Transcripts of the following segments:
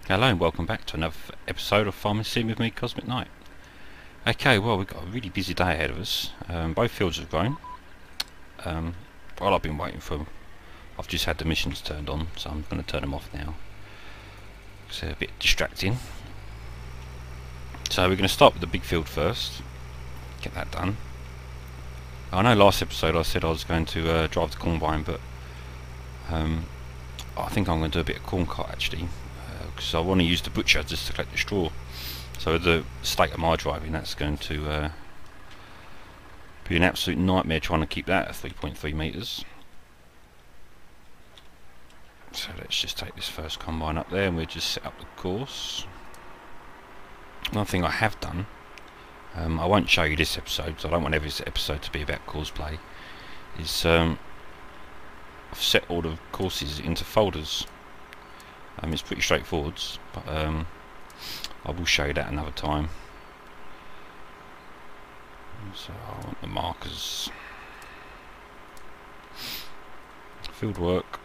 Hello and welcome back to another episode of Farming Sim with Mrcosmicnite. Okay, well, we've got a really busy day ahead of us. Both fields have grown. While I've been waiting for them, I've just had the missions turned on, so I'm going to turn them off now. It's a bit distracting. So we're going to start with the big field first, get that done. I know last episode I said I was going to drive the combine, but I think I'm going to do a bit of corn cart actually. Because I want to use the butcher just to collect the straw. So the state of my driving, that's going to be an absolute nightmare trying to keep that at 3.3 metres. So let's just take this first combine up there and we'll just set up the course. One thing I have done, I won't show you this episode because I don't want every episode to be about courseplay, is I've set all the courses into folders. It's pretty straightforward, but I will show you that another time. So I want the markers, field work,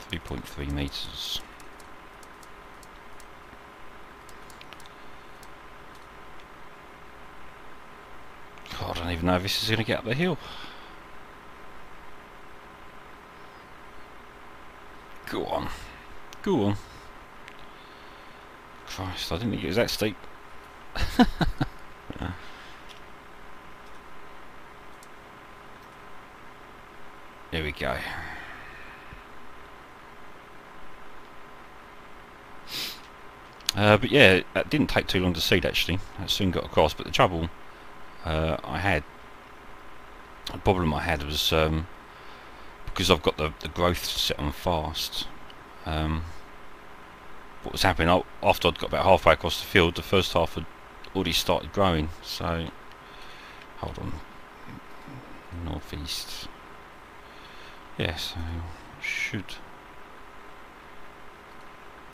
3.3 metres. God, I don't even know if this is going to get up the hill. Go on. Go on. Christ, I didn't think it was that steep. There we go. But yeah, it didn't take too long to seed actually. I soon got across, but the trouble the problem I had was because I've got the growth set on fast. What was happening after I'd got about halfway across the field, the first half had already started growing. So hold on, northeast. Yes, yeah, so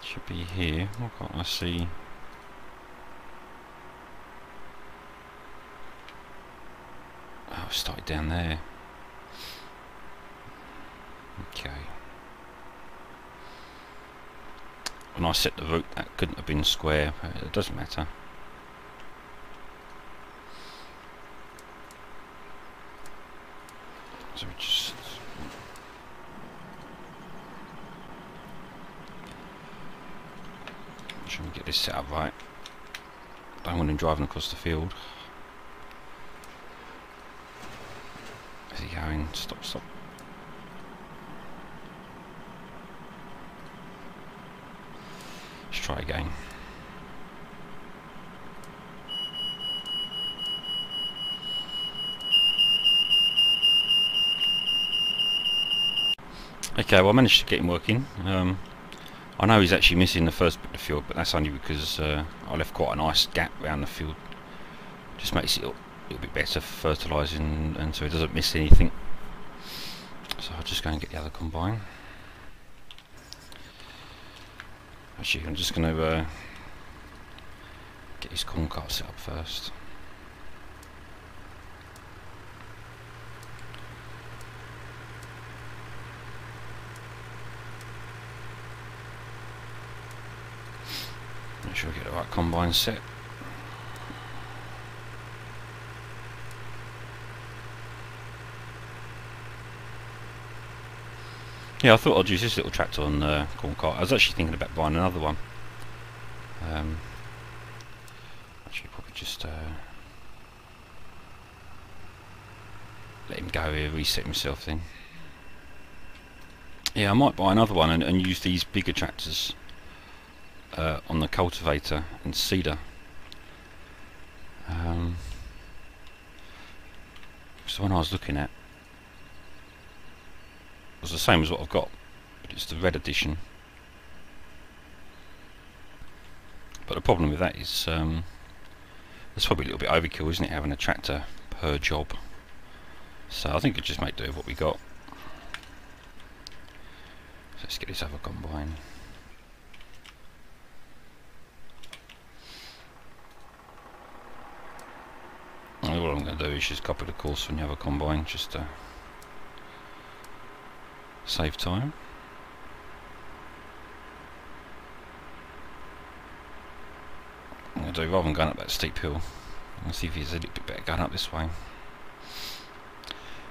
should be here. What can't I see? Oh, I started down there. Okay. When I set the route, that couldn't have been square, but it doesn't matter. So we just try and get this set up right. Don't want him driving across the field. Is he going? Stop, stop. Let's try again. Okay, well I managed to get him working. I know he's actually missing the first bit of the field, but that's only because I left quite a nice gap around the field. Just makes it a little bit better for fertilising, and so he doesn't miss anything. So I'll just go and get the other combine. Actually, I'm just going to get his corn cart set up first. Make sure I get the right combine set. Yeah, I thought I'd use this little tractor on the corn cart. I was actually thinking about buying another one. Actually, probably just let him go here, reset himself then. Yeah, I might buy another one and use these bigger tractors on the cultivator and seeder. So when I was looking at, was the same as what I've got, but it's the red edition. But the problem with that is it's probably a little bit overkill, isn't it, having a tractor per job? So I think I'll just make do with what we got. So let's get this other combine. And what I'm going to do is just copy the course from the other combine, just to save time. do, rather than going up that steep hill, let's see if it's a little bit better going up this way.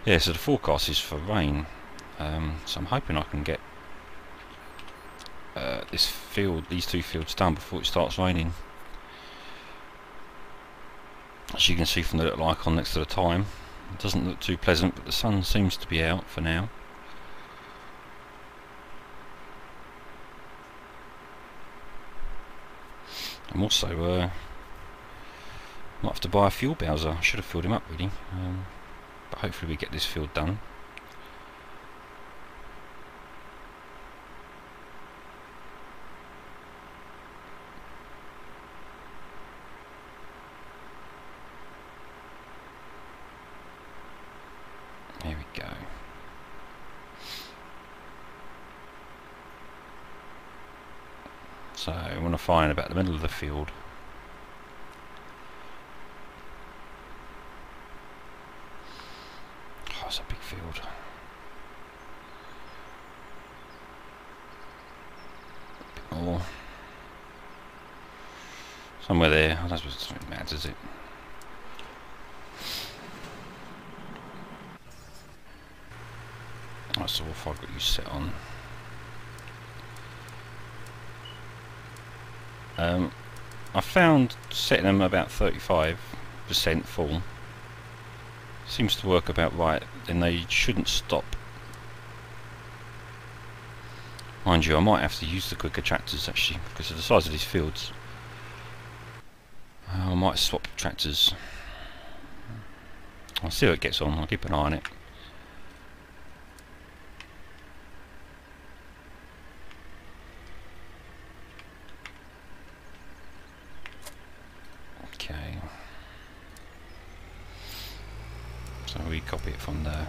Yeah, so the forecast is for rain, so I'm hoping I can get these two fields done before it starts raining. As you can see from the little icon next to the time, it doesn't look too pleasant, but the sun seems to be out for now. I'm also might have to buy a fuel bowser. I should have filled him up really, but hopefully we get this field done. There we go. So I want to find about the middle of the field. Oh, it's a big field. A bit more. Somewhere there. I don't suppose it matters, does it? Right, so if I've got you set on. I found setting them about 35% full seems to work about right, then they shouldn't stop. Mind you, I might have to use the quicker tractors actually, because of the size of these fields. I might swap tractors. I'll see how it gets on, I'll keep an eye on it. Okay, so we copy it from the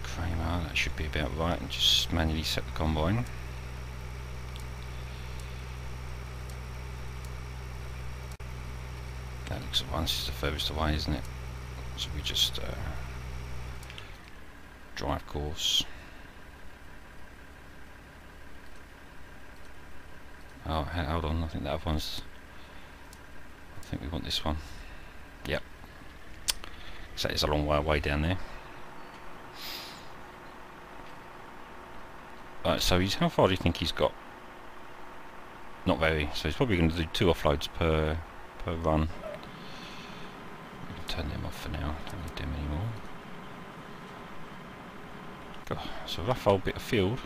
Kramer, that should be about right, and just manually set the combine. That looks at once is the furthest away, isn't it? So we just drive course. Oh, hold on, I think that one's... I think we want this one. Yep. So it's a long way away down there. Right, so how far do you think he's got? Not very, so he's probably going to do 2 offloads per run. We can turn them off for now, don't need them anymore. God, it's a rough old bit of field.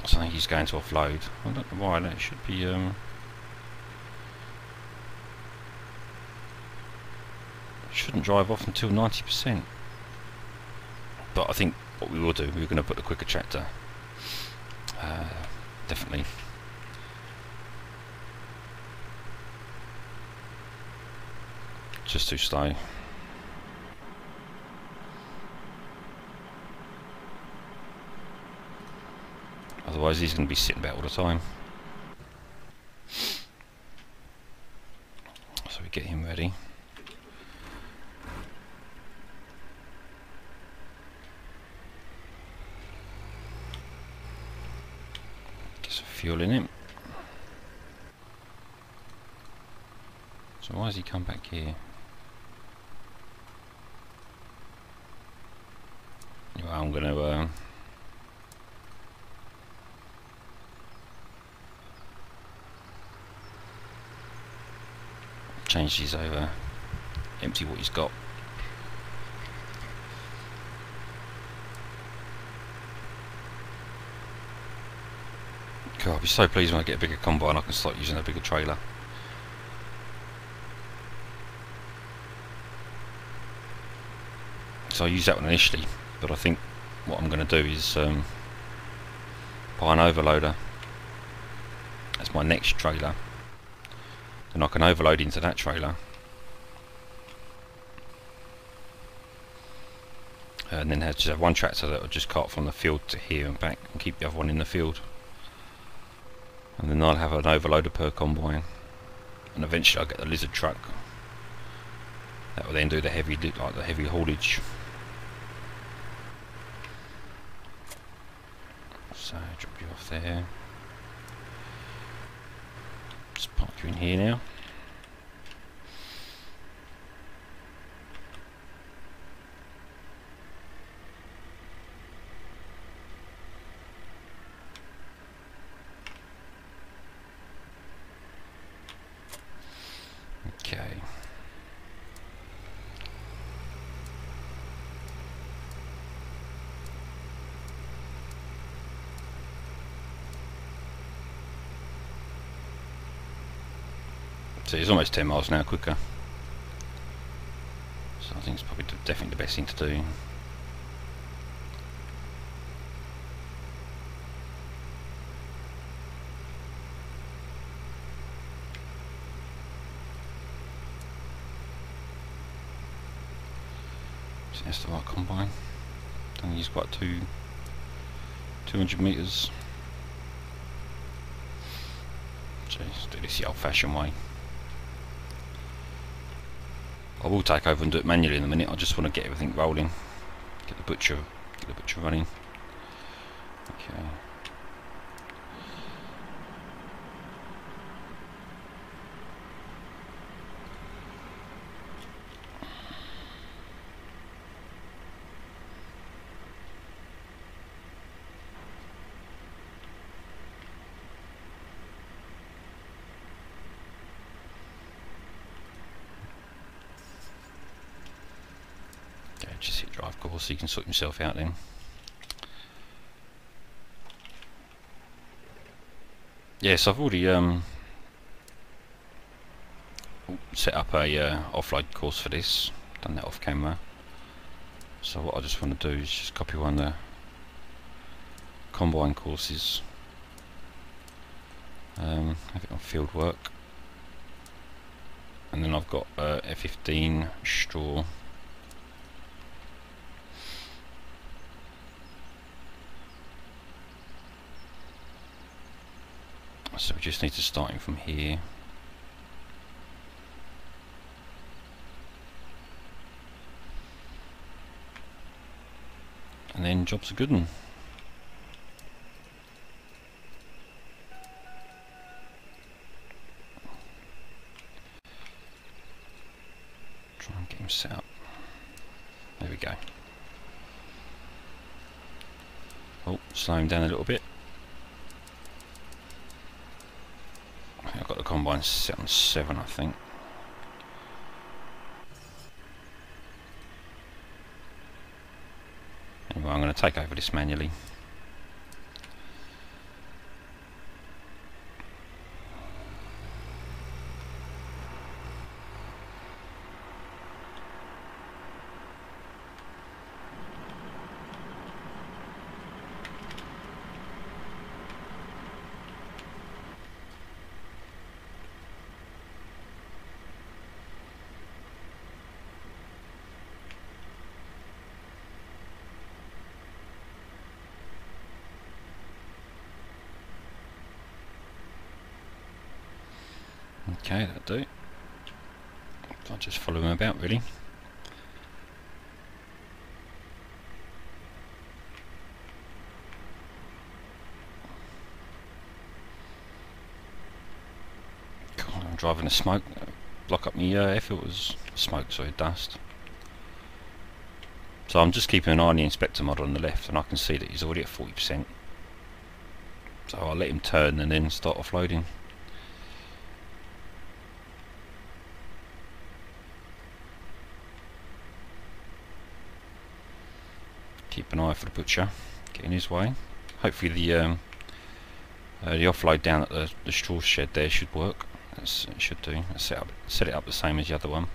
So I think he's going to offload. I don't know why, that should be shouldn't drive off until 90%. But I think what we will do, we're going to put the quicker tractor. Definitely. Just too slow. Otherwise he's going to be sitting about all the time. So we get him ready. Get some fuel in him. So why has he come back here? Anyway, I'm going to change these over, empty what he's got. God, I'll be so pleased when I get a bigger combine I can start using a bigger trailer. So I use that one initially, but I think what I'm going to do is buy an overloader as my next trailer. Then I can overload into that trailer and then just have one tractor that will just cart from the field to here and back and keep the other one in the field, and then I'll have an overloader per combine, and eventually I'll get the lizard truck That will then do the heavy, like the heavy haulage. So drop you off there. Just park you in here now. Okay. So it's almost 10 miles an hour quicker. So I think it's probably definitely the best thing to do. So that's the right combine. Don't use quite 200 metres. So let's do this the old fashioned way. I will take over and do it manually in a minute. I just want to get everything rolling. Get the butcher running. Okay. Just hit drive course so you can sort yourself out then. Yes, I've already set up a offload course for this. Done that off camera. So what I just want to do is just copy one of the combine courses. Have it on field work. And then I've got F15 straw. So we just need to start in from here. And then job's a good one. Try and get him set up. There we go. Oh, slow him down a little bit. I've got the combine set on 7, I think. Anyway, I'm going to take over this manually. Okay, that'll do. I'll just follow him about really. God, I'm driving the smoke. Block up my air filters. Smoke, sorry, dust. So I'm just keeping an eye on the inspector model on the left, and I can see that he's already at 40%. So I'll let him turn and then start offloading. Keep an eye for the butcher, get in his way. Hopefully the offload down at the straw shed there should work. It should do. Let's set it up the same as the other one.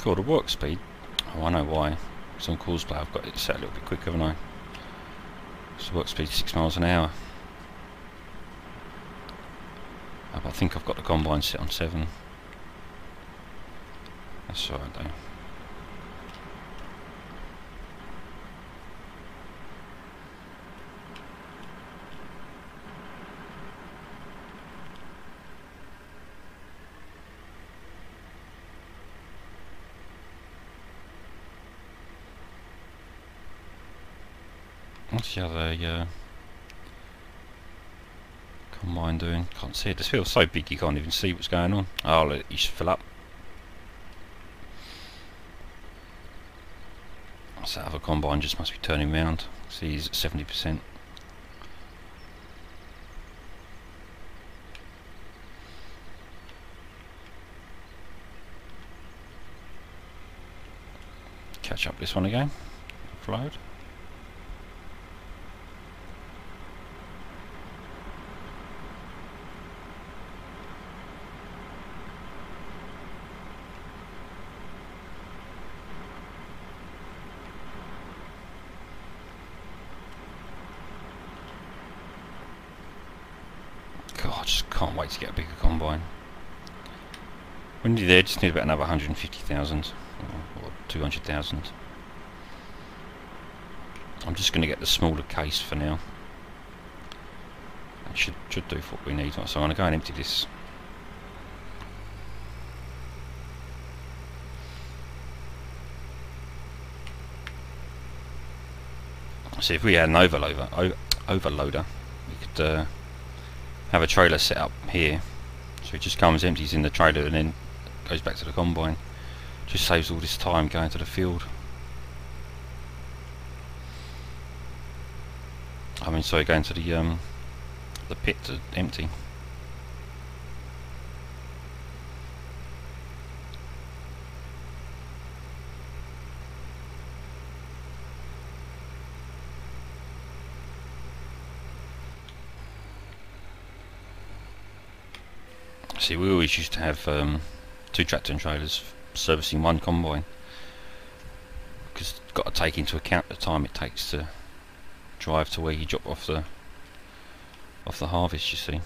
Sure, the work speed. Oh, I know why. Because on Causeplay I've got it set a little bit quicker, haven't I? So work speed 6 miles an hour. Oh, but I think I've got the combine set on 7. That's alright though. What's the other combine doing? Can't see it. This feels so big you can't even see what's going on. Oh, look, you should fill up. So that other combine just must be turning round. See, he's at 70%. Catch up this one again. Offload. God, I just can't wait to get a bigger combine. When you're there, just need about another 150,000 or 200,000. I'm just going to get the smaller case for now. It should do for what we need. So I'm going to go and empty this. See, if we had an overloader, we could have a trailer set up here, so it just comes, empties in the trailer and then goes back to the combine. Just saves all this time going to the field. I mean, sorry, going to the pit to empty. See, we always used to have 2 tractor and trailers servicing 1 combine, because you've got to take into account the time it takes to drive to where you drop off the harvest, you see.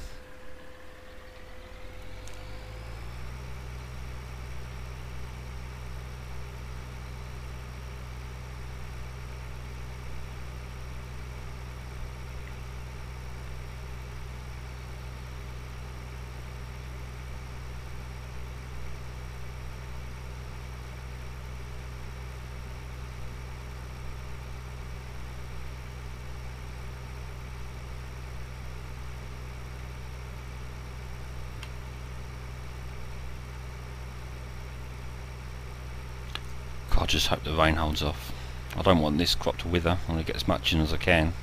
I just hope the rain holds off. I don't want this crop to wither. I want to get as much in as I can.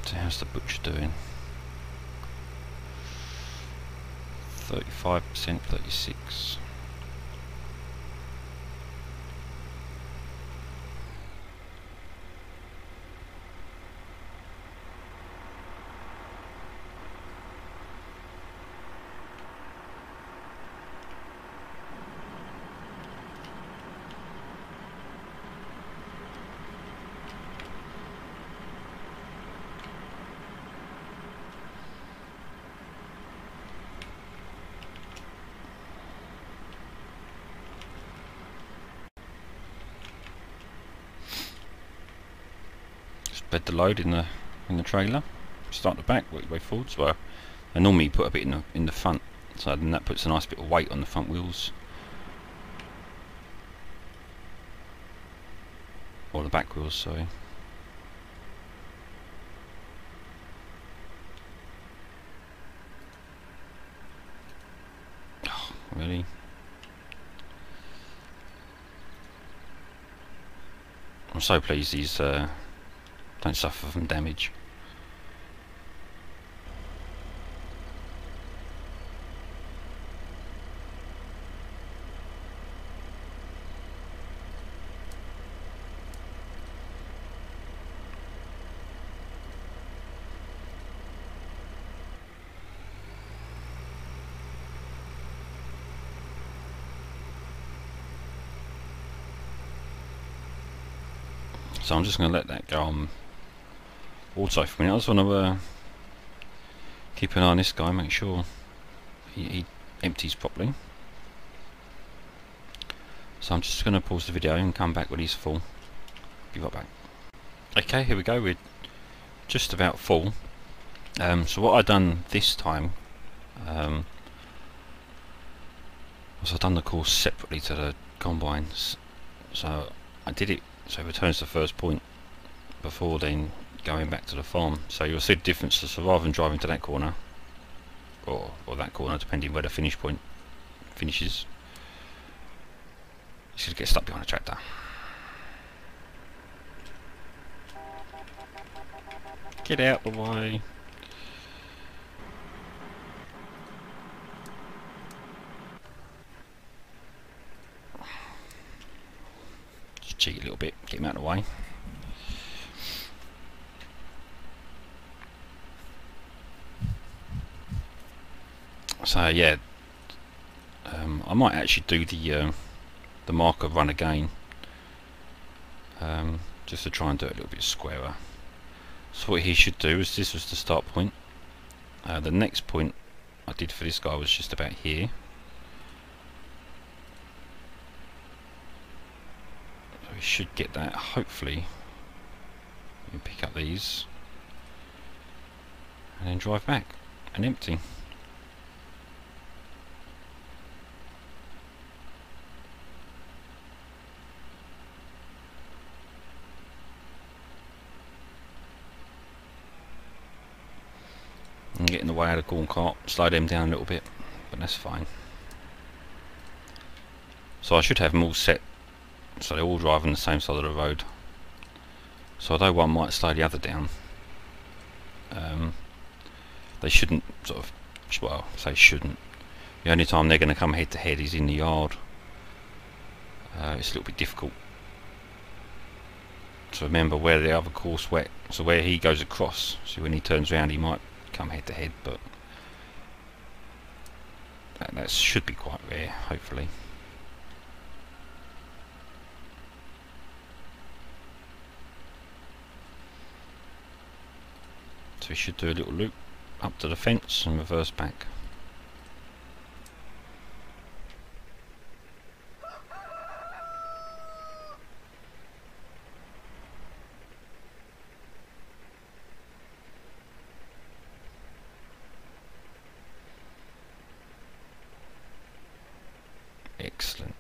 So how's the butcher doing? 35%, 36%. Bed the load in the trailer. Start the back, work your way forwards. Well, I normally put a bit in the front, so then that puts a nice bit of weight on the front wheels, or the back wheels. Sorry. Oh, really? I'm so pleased these don't suffer from damage. So I'm just going to let that go on auto for a minute. I just want to keep an eye on this guy, make sure he empties properly. So I'm just going to pause the video and come back when he's full. Be right back. Okay, here we go, we're just about full. So what I've done this time was I've done the course separately to the combines. So I did it so it returns the first point before then going back to the farm. So you'll see the difference. So rather than driving to that corner or that corner, depending where the finish point finishes, you should get stuck behind a tractor. Get out the way. Just cheat a little bit, get him out of the way. So yeah, I might actually do the marker run again, just to try and do it a little bit squarer. So what he should do is, this was the start point. The next point I did for this guy was just about here. So we should get that, hopefully. You pick up these and then drive back and empty. And get in the way of the corn cart, slow them down a little bit, but that's fine. So I should have them all set so they all drive on the same side of the road. So although one might slow the other down, they shouldn't sort of, well, say shouldn't. The only time they're going to come head to head is in the yard. It's a little bit difficult to remember where the other course went. So where he goes across, so when he turns around he might come head to head, but that should be quite rare, hopefully. So we should do a little loop up to the fence and reverse back. Excellent.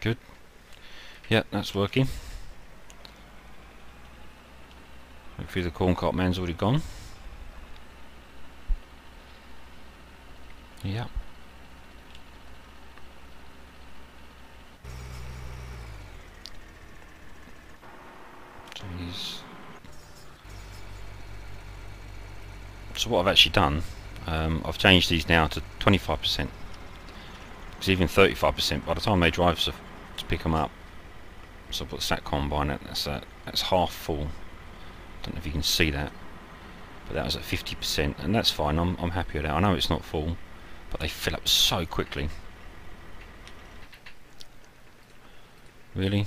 Good. Yeah, that's working. Hopefully the corn cart man's already gone. Yeah. So what I've actually done, I've changed these now to 25%, because even 35%, by the time they drive to pick them up, so I put the sat combine at, that's half full. Don't know if you can see that, but that was at 50%, and that's fine. I'm happy with that. I know it's not full, but they fill up so quickly. Really?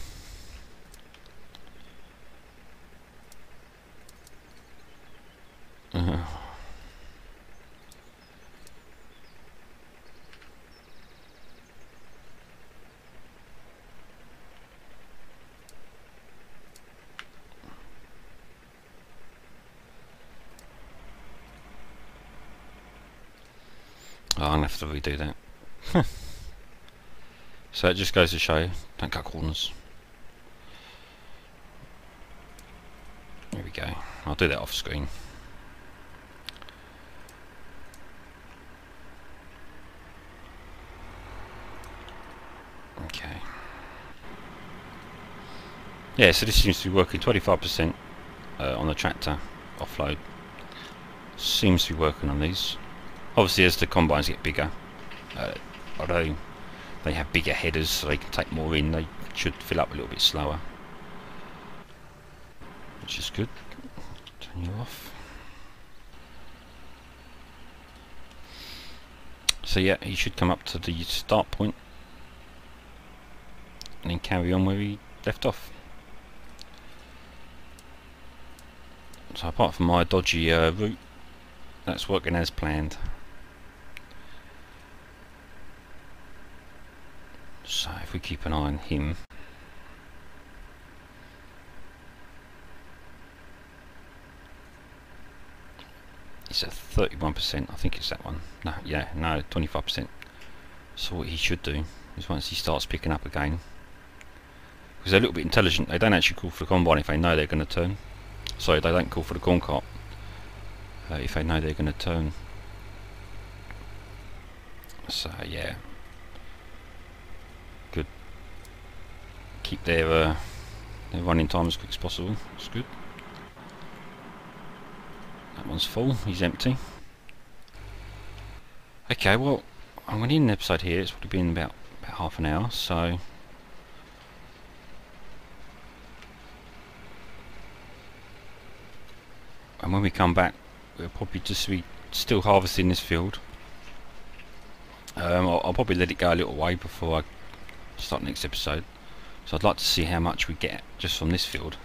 Oh, I'm going to have to redo that. So it just goes to show, don't cut corners. There we go. I'll do that off screen. Okay. Yeah, so this seems to be working 25% on the tractor offload. Seems to be working on these. Obviously as the combines get bigger, although they have bigger headers so they can take more in, they should fill up a little bit slower, which is good. Turn you off. So yeah, he should come up to the start point and then carry on where he left off. So apart from my dodgy route, that's working as planned. So if we keep an eye on him, it's at 31%. I think it's that one. No, yeah, no, 25%. So what he should do is once he starts picking up again, because they're a little bit intelligent, they don't actually call for the combine if they know they're going to turn. Sorry, they don't call for the corn cart if they know they're going to turn. So yeah, good. Keep their running time as quick as possible. That's good. That one's full. He's empty. Okay, well, I'm going to end the episode here. It's probably been about half an hour, so and when we come back, we'll probably just be still harvesting this field. I'll probably let it go a little way before I start the next episode. So I'd like to see how much we get just from this field.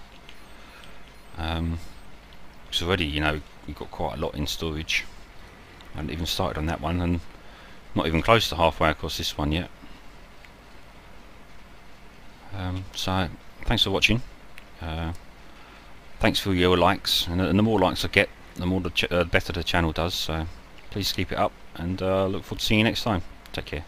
Because already, you know, we've got quite a lot in storage. I haven't even started on that one, and not even close to halfway across this one yet. So thanks for watching. Thanks for your likes, and the more likes I get, the more the better the channel does. So please keep it up, and look forward to seeing you next time. Take care.